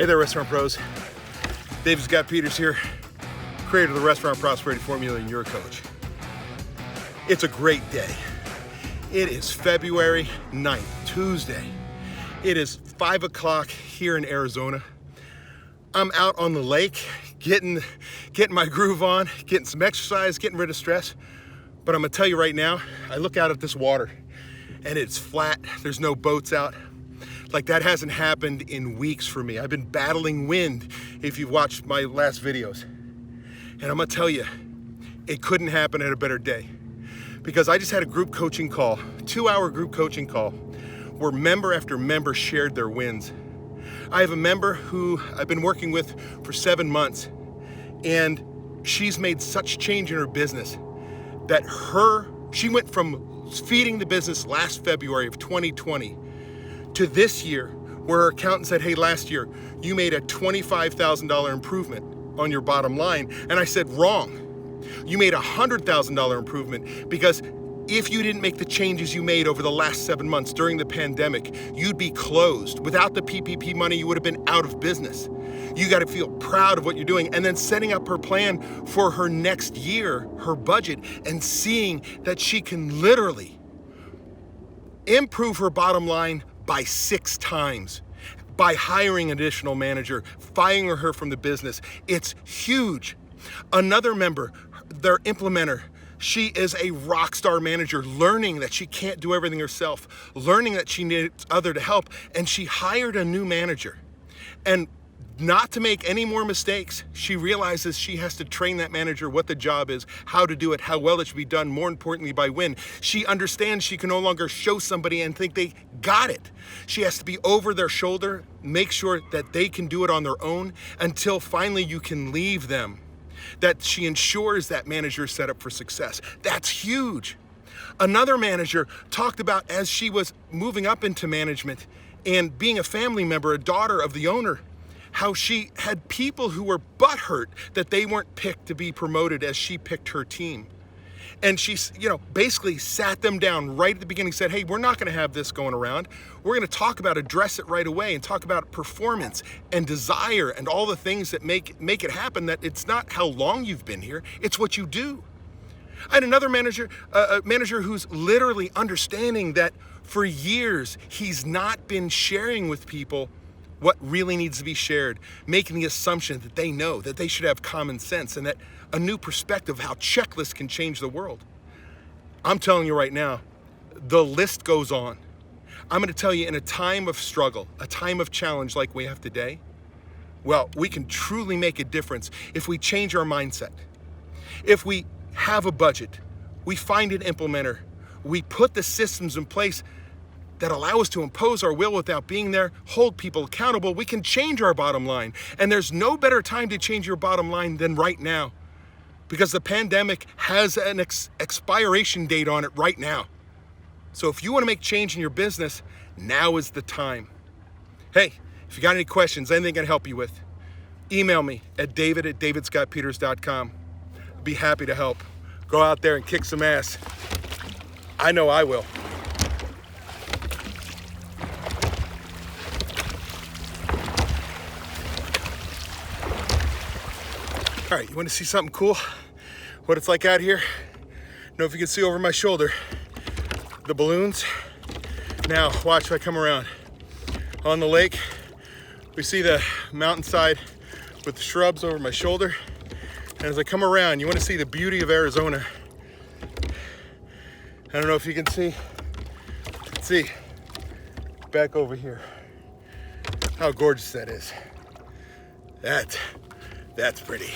Hey there, restaurant pros. David Scott Peters here, creator of the Restaurant Prosperity Formula and your coach. It's a great day. It is February 9th, Tuesday. It is 5 o'clock here in Arizona. I'm out on the lake, getting my groove on, getting some exercise, getting rid of stress. But I'm gonna tell you right now, I look out at this water and it's flat. There's no boats out. Like, that hasn't happened in weeks for me. I've been battling wind, if you've watched my last videos. And I'm gonna tell you, it couldn't happen at a better day. Because I just had a group coaching call, 2-hour group coaching call, where member after member shared their wins. I have a member who I've been working with for 7 months, and she's made such change in her business that she went from feeding the business last February of 2020 to this year, where her accountant said, hey, last year, you made a $25,000 improvement on your bottom line. And I said, wrong. You made a $100,000 improvement, because if you didn't make the changes you made over the last 7 months during the pandemic, you'd be closed. Without the PPP money, you would have been out of business. You got to feel proud of what you're doing, and then setting up her plan for her next year, her budget, and seeing that she can literally improve her bottom line by 6 times by hiring an additional manager, firing her from the business. It's huge. Another member, their implementer, she is a rock star manager, learning that she can't do everything herself, learning that she needs other to help, and she hired a new manager. And not to make any more mistakes, she realizes she has to train that manager what the job is, how to do it, how well it should be done, more importantly, by when. She understands she can no longer show somebody and think they got it. She has to be over their shoulder, make sure that they can do it on their own until finally you can leave them. That she ensures that manager is set up for success. That's huge. Another manager talked about, as she was moving up into management and being a family member, a daughter of the owner, how she had people who were butthurt that they weren't picked to be promoted as she picked her team. And she, basically sat them down right at the beginning, said, hey, we're not gonna have this going around. We're gonna talk about, address it right away, and talk about performance and desire and all the things that make it happen, that it's not how long you've been here, it's what you do. I had another manager, a manager who's literally understanding that for years, he's not been sharing with people what really needs to be shared, making the assumption that they know, that they should have common sense, and that a new perspective of how checklists can change the world. I'm telling you right now, the list goes on. I'm gonna tell you, in a time of struggle, a time of challenge like we have today, well, we can truly make a difference if we change our mindset. If we have a budget, we find an implementer, we put the systems in place that allow us to impose our will without being there, hold people accountable, we can change our bottom line. And there's no better time to change your bottom line than right now, because the pandemic has an expiration date on it right now. So if you want to make change in your business, now is the time. Hey, if you got any questions, anything I can help you with, email me at david@davidscottpeters.com. I'd be happy to help. Go out there and kick some ass. I know I will. All right, you want to see something cool? What it's like out here? I don't know if you can see over my shoulder, the balloons. Now, watch if I come around. On the lake, we see the mountainside with the shrubs over my shoulder. And as I come around, you want to see the beauty of Arizona. I don't know if you can see. Let's see, back over here, how gorgeous that is. That's pretty.